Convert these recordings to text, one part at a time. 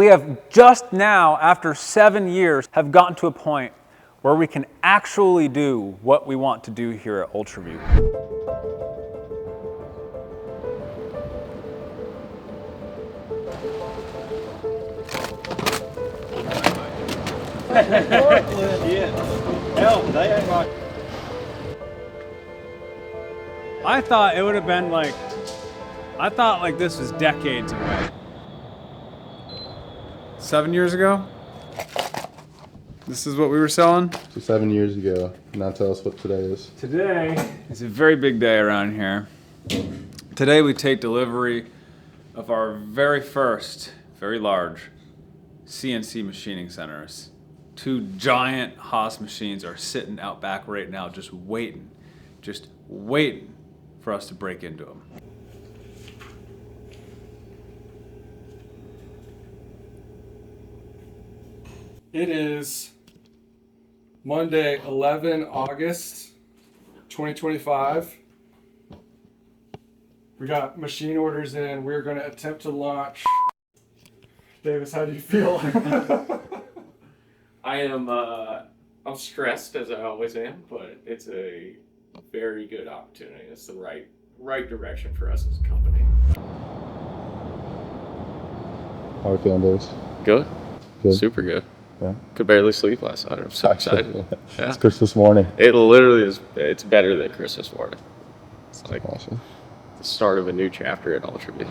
We have just now, after 7 years, have gotten to a point where we can actually do what we want to do here at ULTRAVIEW. I thought it would have been like, I thought like this was decades away. 7 years ago? This is what we were selling? So 7 years ago. Now tell us what today is. Today is a very big day around here. Today we take delivery of our very first, very large CNC machining centers. 2 giant Haas machines are sitting out back right now just waiting for us to break into them. It is Monday, 11 August, 2025. We got machine orders in. We're going to attempt to launch. Davis, how do you feel? I'm stressed as I always am, but it's a very good opportunity. It's the right direction for us as a company. How are you feeling, Davis? Good. Good. Super good. Yeah. Could barely sleep last night. I'm so excited. Yeah. It's Christmas morning. It literally is. It's better than Christmas morning. It's like Awesome. the start of a new chapter at ULTRAVIEW.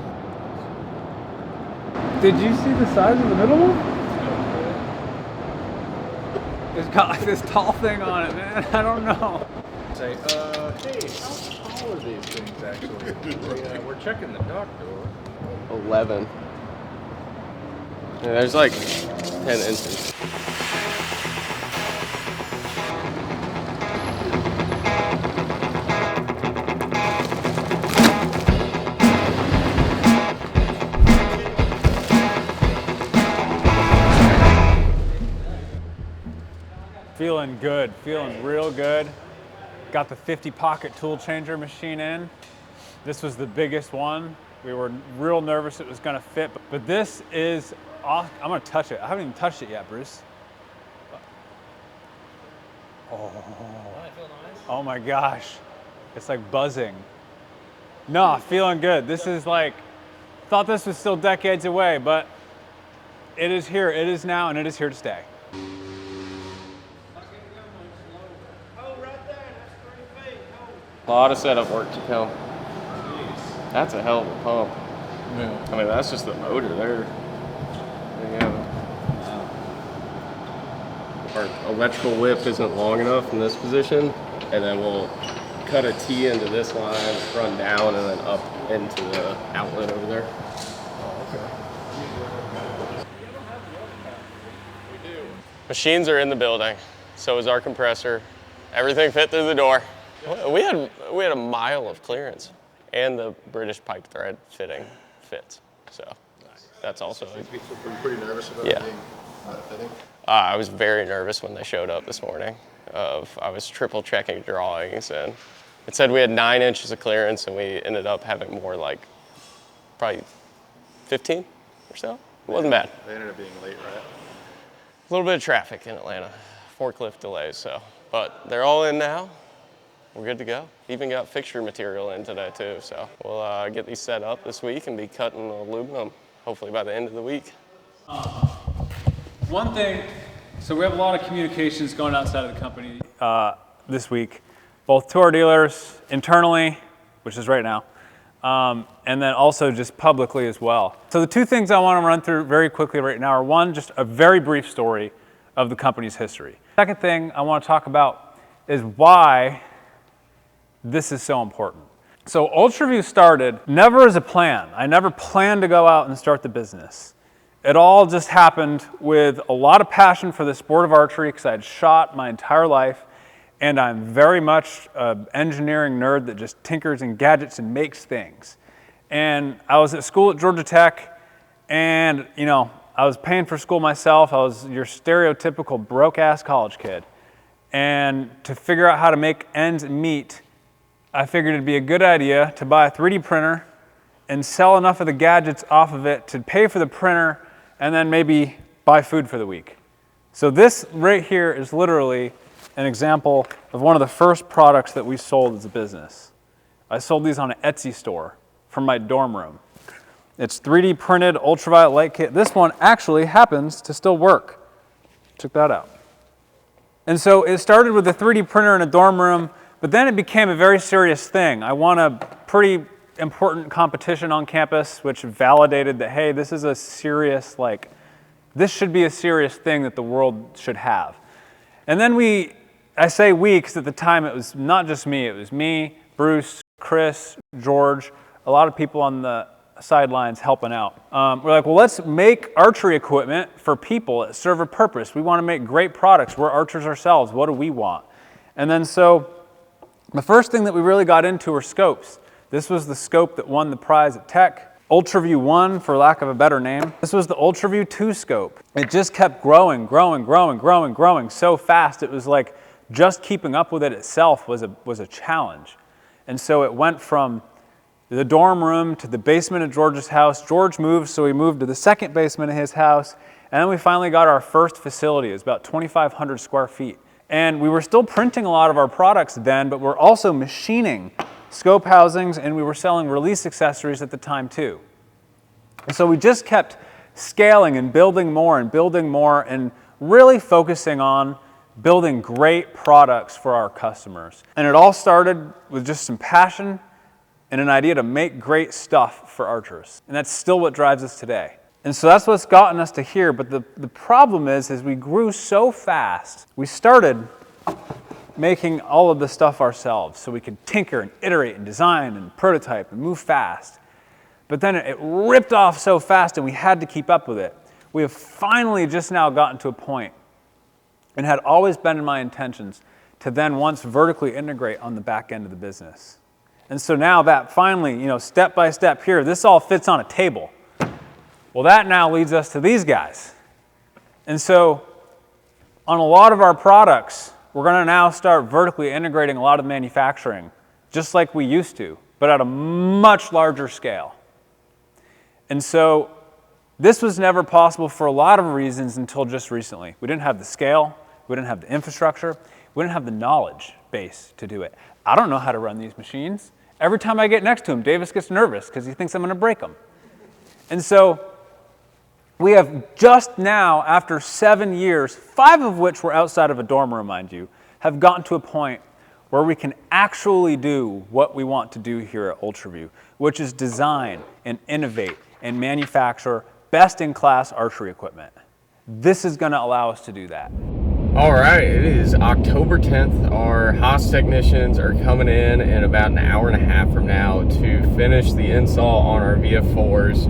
Did you see the size of the middle one? It's got like this tall thing on it, man. I don't know. Say, hey, how tall are these things actually? We're checking the dock door. 11. Yeah, there's like 10 inches. Feeling good, feeling real good. Got the 50 pocket tool changer machine in. This was the biggest one. We were real nervous it was gonna fit, but this is awesome. I'm gonna touch it. I haven't even touched it yet, Bruce. Oh my gosh. It's like buzzing. No, feeling good. This is like, thought this was still decades away, but it is here, it is now, and it is here to stay. A lot of setup work to come. That's a hell of a pump. Yeah. I mean, that's just the motor there. Yeah. Our electrical whip isn't long enough in this position, and then we'll cut a T into this line, run down, and then up into the outlet over there. Machines are in the building, so is our compressor. Everything fit through the door. We had a mile of clearance, and the British pipe thread fitting fits. So that's also. Were you pretty nervous about Yeah. being fitting? I was very nervous when they showed up this morning. I was triple checking drawings, and it said we had 9 inches of clearance, and we ended up having more like probably 15 or so. It wasn't bad. They ended up being late, right? A little bit of traffic in Atlanta, forklift delays, so. But they're all in now. We're good to go. Even got fixture material in today too, so we'll get these set up this week and be cutting aluminum hopefully by the end of the week. One thing, so we have a lot of communications going outside of the company this week, both to our dealers internally, which is right now, and then also just publicly as well. So the 2 things I want to run through very quickly right now are, one, just a very brief story of the company's history. Second thing I want to talk about is why this is so important. So ULTRAVIEW started never as a plan. I never planned to go out and start the business. It all just happened with a lot of passion for the sport of archery because I had shot my entire life, and I'm very much an engineering nerd that just tinkers and gadgets and makes things. And I was at school at Georgia Tech, and you know, I was paying for school myself. I was your stereotypical broke-ass college kid. And to figure out how to make ends meet, I figured it'd be a good idea to buy a 3D printer and sell enough of the gadgets off of it to pay for the printer and then maybe buy food for the week. So this right here is literally an example of one of the first products that we sold as a business. I sold these on an Etsy store from my dorm room. It's 3D printed ultraviolet light kit. This one actually happens to still work. Check that out. And so it started with a 3D printer in a dorm room, but then it became a very serious thing. I won a pretty important competition on campus, which validated that, hey, this is a serious, this should be a serious thing that the world should have. And then I say we, because at the time it was not just me, it was me, Bruce, Chris, George, a lot of people on the sidelines helping out. We're like, well, let's make archery equipment for people that serve a purpose. We want to make great products. We're archers ourselves. What do we want? And then so the first thing that we really got into were scopes. This was the scope that won the prize at Tech. ULTRAVIEW 1, for lack of a better name. This was the ULTRAVIEW 2 scope. It just kept growing so fast. It was like just keeping up with it itself was a challenge. And so it went from the dorm room to the basement of George's house. George moved, so we moved to the second basement of his house. And then we finally got our first facility. It was about 2,500 square feet. And we were still printing a lot of our products then, but we're also machining scope housings, and we were selling release accessories at the time too. And so we just kept scaling and building more and really focusing on building great products for our customers. And it all started with just some passion and an idea to make great stuff for archers. And that's still what drives us today. And so that's what's gotten us to here. But the problem is we grew so fast, we started making all of the stuff ourselves so we could tinker and iterate and design and prototype and move fast. But then it ripped off so fast and we had to keep up with it. We have finally just now gotten to a point, and had always been in my intentions, to then once vertically integrate on the back end of the business. And so now that finally, step by step here, this all fits on a table. Well, that now leads us to these guys. And so on a lot of our products, we're going to now start vertically integrating a lot of manufacturing, just like we used to, but at a much larger scale. And so this was never possible for a lot of reasons until just recently. We didn't have the scale, we didn't have the infrastructure, we didn't have the knowledge base to do it. I don't know how to run these machines. Every time I get next to him, Davis gets nervous because he thinks I'm going to break them. And so we have just now, after 7 years, 5 of which were outside of a dorm room, mind you, have gotten to a point where we can actually do what we want to do here at ULTRAVIEW, which is design and innovate and manufacture best-in-class archery equipment. This is going to allow us to do that. All right, it is October 10th. Our Haas technicians are coming in about an hour and a half from now to finish the install on our VF4s.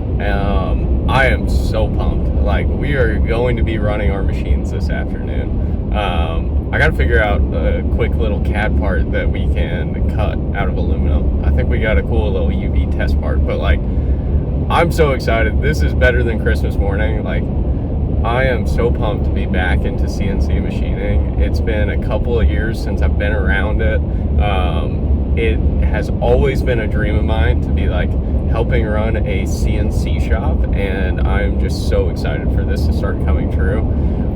I am so pumped. We are going to be running our machines this afternoon. I got to figure out a quick little CAD part that we can cut out of aluminum. I think we got a cool little UV test part, but I'm so excited. This is better than Christmas morning. I am so pumped to be back into CNC machining. It's been a couple of years since I've been around it. It has always been a dream of mine to be helping run a CNC shop, and I'm just so excited for this to start coming true.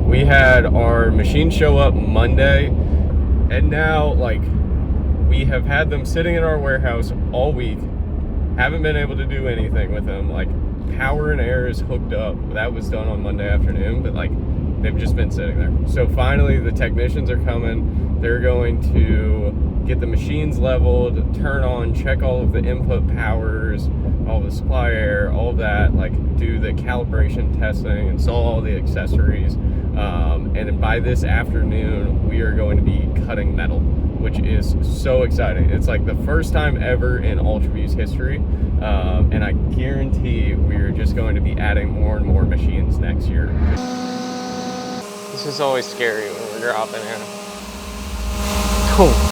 We had our machine show up Monday, and now we have had them sitting in our warehouse all week. Haven't been able to do anything with them. Power and air is hooked up. That was done on Monday afternoon, but they've just been sitting there. So finally the technicians are coming. They're going to get the machines leveled, turn on, check all of the input powers, all the supply air, all of that, do the calibration testing, install all the accessories. And then by this afternoon, we are going to be cutting metal, which is so exciting. It's the first time ever in ULTRAVIEW's history. And I guarantee we're just going to be adding more and more machines next year. This is always scary when we're dropping in. Cool.